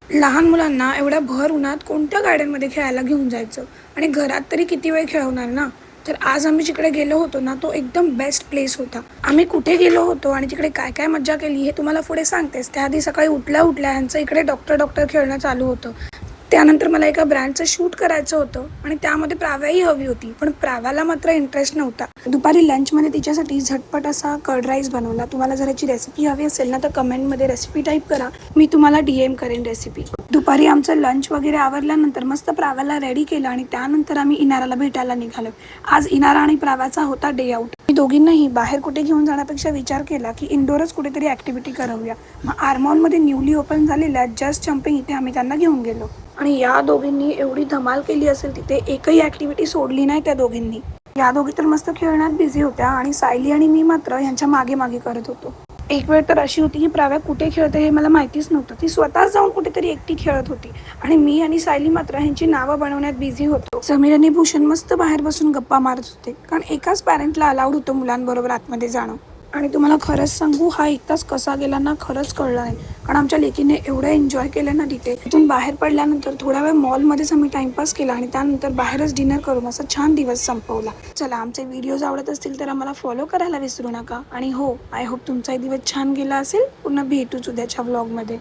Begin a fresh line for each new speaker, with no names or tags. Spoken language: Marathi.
लहान मुलांना एवढ्या भर उन्हात कोणत्या गार्डनमध्ये खेळायला घेऊन जायचं आणि घरात तरी किती वेळ खेळवणार ना. तर आज आम्ही जिकडे गेलो होतो ना, तो एकदम बेस्ट प्लेस होता. आम्ही कुठे गेलो होतो आणि तिकडे काय काय मज्जा केली हे तुम्हाला पुढे सांगतेस. त्याआधी सकाळी उठल्या उठल्या ह्यांचं इकडे डॉक्टर डॉक्टर खेळणं चालू होतं. त्यानंतर मला एका ब्रँडचं शूट करायचं होतं आणि त्यामध्ये प्राव्याही हवी होती, पण प्राव्याला मात्र इंटरेस्ट नव्हता. दुपारी लंचमध्ये तिच्यासाठी झटपट असा कर्ड राईस बनवला. तुम्हाला जर याची रेसिपी हवी असेल ना, तर कमेंटमध्ये रेसिपी टाईप करा, मी तुम्हाला DM करेन रेसिपी. दुपारी आमचं लंच वगैरे आवरल्यानंतर मस्त प्राव्याला रेडी केलं आणि त्यानंतर आम्ही इनाराला भेटायला निघालो. आज इनारा आणि प्राव्याचा होता डे आउट. मी दोघींनाही बाहेर कुठे घेऊन जाण्यापेक्षा विचार केला की इंडोरच कुठेतरी ॲक्टिव्हिटी करूया. मग आरमॉनमध्ये न्यूली ओपन झालेल्या जस्ट जम्पिंग इथे आम्ही त्यांना घेऊन गेलो आणि या दोघींनी एवढी धमाल केली असेल तिथे, एकही ॲक्टिव्हिटी सोडली नाही त्या दोघींनी. या दोघी तर मस्त खेळण्यात बिझी होत्या आणि सायली आणि मी मात्र यांच्या मागे मागे करत होतो. एक वेळ तर अशी होती की प्राव्या कुठे खेळते हे मला माहितीच नव्हतं. ती स्वतःच जाऊन कुठेतरी एकटी खेळत होती आणि मी आणि सायली मात्र ह्यांची नावं बनवण्यात बिझी होतो. समीर आणि भूषण मस्त बाहेर बसून गप्पा मारत होते, कारण एकाच पॅरेंटला अलाउड होतं मुलांबरोबर आतमध्ये जाणं. आणि तुम्हाला खरंच सांगू, हा एक तास कसा गेला ना खरंच कळलं नाही, कारण आमच्या लेकीने एवढं एन्जॉय केलं ना तिथे. तिथून बाहेर पडल्यानंतर थोडा वेळ मॉलमध्येच आम्ही टाइमपास केला आणि त्यानंतर बाहेरच डिनर करून असा छान दिवस संपवला. चला, आमचे व्हिडिओज आवडत असतील तर आम्हाला फॉलो करायला विसरू नका. आणि हो, आय होप तुमचाही दिवस छान गेला असेल. पुन्हा भेटूच उद्याच्या व्लॉगमध्ये.